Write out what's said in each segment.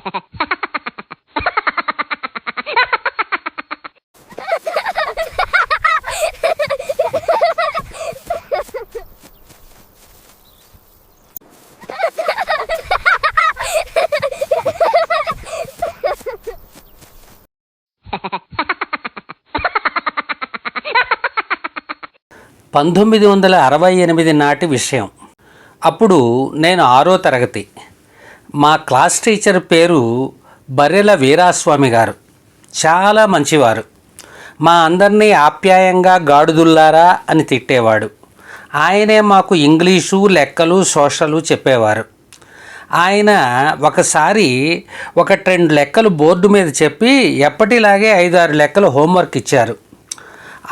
1968 నాటి విషయం. అప్పుడు నేను 6వ తరగతి. మా క్లాస్ టీచర్ పేరు బర్రెల వీరాస్వామి గారు. చాలా మంచివారు. మా అందరినీ ఆప్యాయంగా గాడుదుల్లారా అని తిట్టేవాడు. ఆయనే మాకు ఇంగ్లీషు, లెక్కలు, సోషలు చెప్పేవారు. ఆయన ఒకసారి 1-2 లెక్కలు బోర్డు మీద చెప్పి ఎప్పటిలాగే 5-6 లెక్కలు హోంవర్క్ ఇచ్చారు.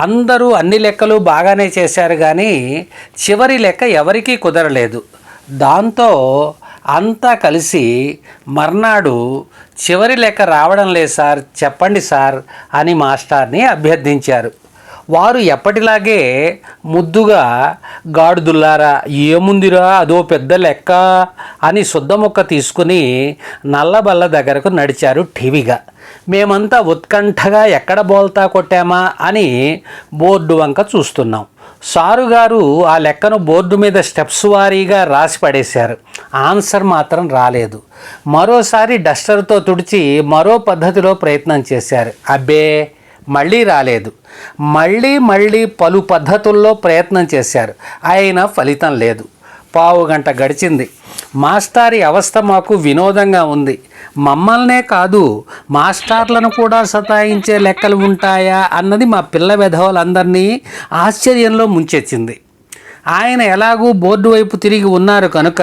అందరూ అన్ని లెక్కలు బాగానే చేశారు, కానీ చివరి లెక్క ఎవరికీ కుదరలేదు. దాంతో అంతా కలిసి మర్నాడు చివరి లెక్క రావడం లేదు సార్, చెప్పండి సార్ అని మాస్టర్ని అభ్యర్థించారు. వారు ఎప్పటిలాగే ముద్దుగా గాడుదుల్లారా ఏముందిరా అదో పెద్ద లెక్క అని శుద్ధముక్క తీసుకుని నల్లబల్ల దగ్గరకు నడిచారు ఠీవిగా. మేమంతా ఉత్కంఠగా ఎక్కడ బోల్తా కొట్టామా అని బోర్డు వంక చూస్తున్నాం. సారుగారు ఆ లెక్కను బోర్డు మీద స్టెప్స్ వారీగా రాసి పడేశారు. ఆన్సర్ మాత్రం రాలేదు. మరోసారి డస్టర్తో తుడిచి మరో పద్ధతిలో ప్రయత్నం చేశారు. అబ్బే మళ్ళీ రాలేదు. మళ్ళీ పలు పద్ధతుల్లో ప్రయత్నం చేశారు. అయినా ఫలితం లేదు. పావుగంట గడిచింది. మాస్టారి అవస్థ మాకు వినోదంగా ఉంది. మమ్మల్నే కాదు, మాస్టార్లను కూడా సతాయించే లెక్కలు ఉంటాయా అన్నది మా పిల్ల వెధవలందరినీ ఆశ్చర్యంలో ముంచెచ్చింది. ఆయన ఎలాగూ బోర్డు వైపు తిరిగి ఉన్నారు కనుక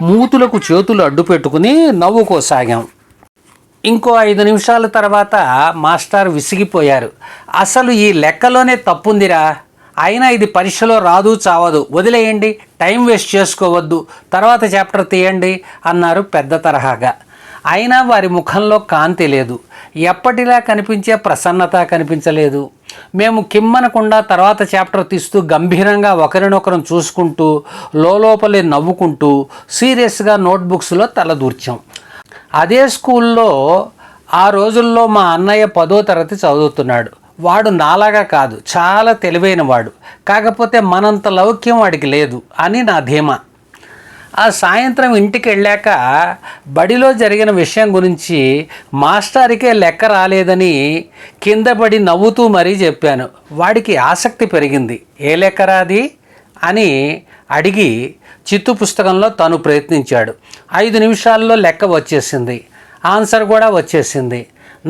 మూతులకు చేతులు అడ్డు పెట్టుకుని నవ్వుకోసాగాం. ఇంకో 5 నిమిషాల తర్వాత మాస్టర్ విసిగిపోయారు. అసలు ఈ లెక్కలోనే తప్పుందిరా, అయినా ఇది పరీక్షలో రాదు చావదు, వదిలేయండి, టైం వేస్ట్ చేసుకోవద్దు, తర్వాత చాప్టర్ తీయండి అన్నారు పెద్ద తరహాగా. అయినా వారి ముఖంలో కాంతి లేదు. ఎప్పటిలా కనిపించే ప్రసన్నత కనిపించలేదు. మేము కిమ్మనకుండా తర్వాత చాప్టర్ తీస్తూ గంభీరంగా ఒకరినొకరం చూసుకుంటూ లోపలే నవ్వుకుంటూ సీరియస్గా నోట్బుక్స్లో తలదూర్చాం. అదే స్కూల్లో ఆ రోజుల్లో మా అన్నయ్య 10వ తరగతి చదువుతున్నాడు. వాడు నాలాగా కాదు, చాలా తెలివైన వాడు. కాకపోతే మనంత లౌక్యం వాడికి లేదు అని నా ధీమా. ఆ సాయంత్రం ఇంటికి వెళ్ళాక బడిలో జరిగిన విషయం గురించి మాస్టారికే లెక్క రాలేదని కిందపడి నవ్వుతూ మరీ చెప్పాను. వాడికి ఆసక్తి పెరిగింది. ఏ లెక్క రాది అని అడిగి చిత్తు పుస్తకంలో తను ప్రయత్నించాడు. 5 నిమిషాల్లో లెక్క వచ్చేసింది. ఆన్సర్ కూడా వచ్చేసింది.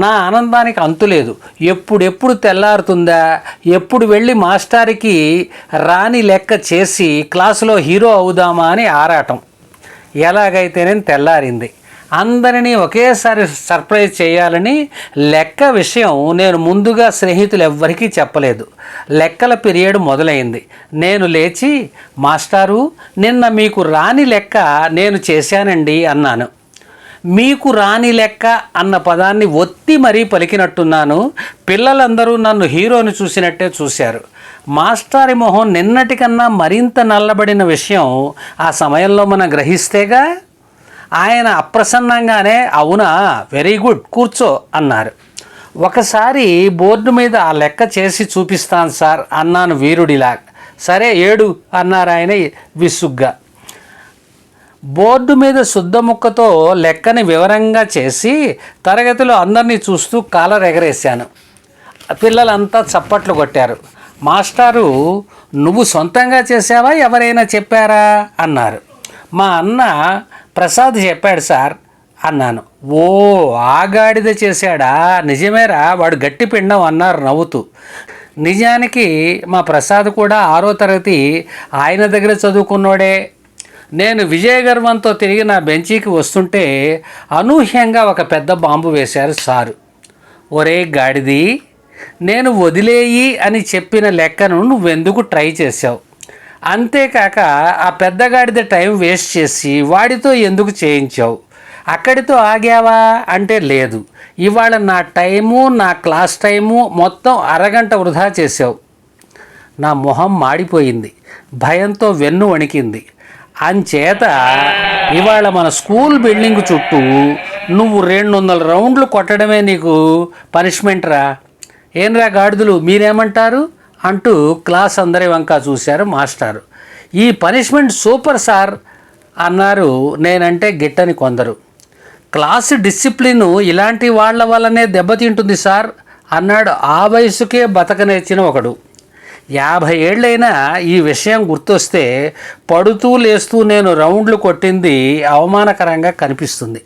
నా ఆనందానికి అంతులేదు. ఎప్పుడెప్పుడు తెల్లారుతుందా, ఎప్పుడు వెళ్ళి మాస్టారికి రాని లెక్క చేసి క్లాసులో హీరో అవుదామా అని ఆరాటం. ఎలాగైతేనేం తెల్లారింది. అందరినీ ఒకేసారి సర్ప్రైజ్ చేయాలని లెక్క విషయం నేను ముందుగా స్నేహితులు ఎవ్వరికీ చెప్పలేదు. లెక్కల పీరియడ్ మొదలైంది. నేను లేచి, మాస్టారు నిన్న మీకు రాని లెక్క నేను చేశానండి అన్నాను. మీకు రాని లెక్క అన్న పదాన్ని ఒత్తి మరీ పలికినట్టున్నాను. పిల్లలందరూ నన్ను హీరోని చూసినట్టే చూశారు. మాస్టారి మొహం నిన్నటికన్నా మరింత నల్లబడిన విషయం ఆ సమయంలో మనం గ్రహిస్తేగా. ఆయన అప్రసన్నంగానే అవునా, వెరీ గుడ్, కూర్చో అన్నారు. ఒకసారి బోర్డు మీద ఆ లెక్క చేసి చూపిస్తాను సార్ అన్నాను వీరుడిలా. సరే ఏడు అన్నారు ఆయన విసుగ్గా. బోర్డు మీద శుద్ధముక్కతో లెక్కని వివరంగా చేసి తరగతిలో అందరినీ చూస్తూ కాలర్ ఎగరేశాను. పిల్లలంతా చప్పట్లు కొట్టారు. మాస్టారు నువ్వు సొంతంగా చేసావా, ఎవరైనా చెప్పారా అన్నారు. మా అన్న ప్రసాద్ చెప్పాడు సార్ అన్నాను. ఓ ఆగాడిద చేశాడా, నిజమేరా, వాడు గట్టి పిండం అన్నారు నవ్వుతూ. నిజానికి మా ప్రసాద్ కూడా 6వ తరగతి ఆయన దగ్గర చదువుకున్నోడే. నేను విజయగర్వంతో తిరిగి నా బెంచీకి వస్తుంటే అనూహ్యంగా ఒక పెద్ద బాంబు వేశారు సారు. ఒరే గాడిది, నేను వదిలేయి అని చెప్పిన లెక్కను నువ్వెందుకు ట్రై చేసావు? అంతేకాక ఆ పెద్దగాడిద టైం వేస్ట్ చేసి వాడితో ఎందుకు చేయించావు? అక్కడితో ఆగావా అంటే లేదు. ఇవాళ నా టైము, నా క్లాస్ టైము మొత్తం అరగంట వృధా చేసావు. నా మొహం మాడిపోయింది. భయంతో వెన్ను వణికింది. అంచేత ఇవాళ మన స్కూల్ బిల్డింగ్ చుట్టూ నువ్వు 200 రౌండ్లు కొట్టడమే నీకు పనిష్మెంట్ రా, ఏంరా గాడిదలు మీరేమంటారు అంటూ క్లాస్ అందరి వంక చూశారు మాస్టారు. ఈ పనిష్మెంట్ సూపర్ సార్ అన్నారు నేనంటే గిట్టని కొందరు. క్లాసు డిసిప్లిన్ ఇలాంటి వాళ్ళ వల్లనే దెబ్బతింటుంది సార్ అన్నాడు ఆ వయసుకే బతకనేర్చిన ఒకడు. 50 ఏళ్ళైనా ఈ విషయం గుర్తొస్తే పడుతూ లేస్తూ నేను రౌండ్లు కొట్టింది అవమానకరంగా కనిపిస్తుంది.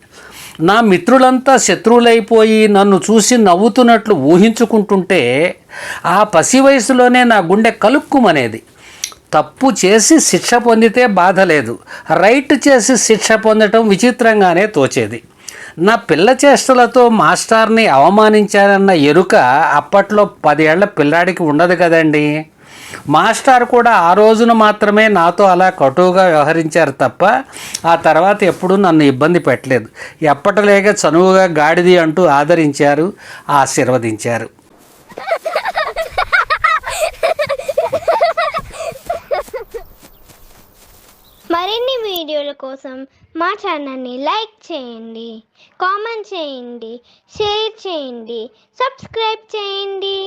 నా మిత్రులంతా శత్రువులైపోయి నన్ను చూసి నవ్వుతున్నట్లు ఊహించుకుంటుంటే ఆ పసి వయసులోనే నా గుండె కలుక్కుమనేది. తప్పు చేసి శిక్ష పొందితే బాధ లేదు, రైట్ చేసి శిక్ష పొందటం విచిత్రంగానే తోచేది. నా పిల్ల చేష్టలతో మాస్టర్ని అవమానించానన్న ఎరుక అప్పట్లో 10 ఏళ్ల పిల్లాడికి ఉండదు కదండి. మాస్టర్ కూడా ఆ రోజున మాత్రమే నాతో అలా కటువుగా వ్యవహరించారు తప్ప ఆ తర్వాత ఎప్పుడూ నన్ను ఇబ్బంది పెట్టలేదు. ఎప్పటిలేక చనువుగా గాడిది అంటూ ఆదరించారు, ఆశీర్వదించారు. మరిన్ని వీడియోల కోసం మా ఛానల్ని లైక్ చేయండి, కామెంట్ చేయండి, షేర్ చేయండి, సబ్స్క్రైబ్ చేయండి.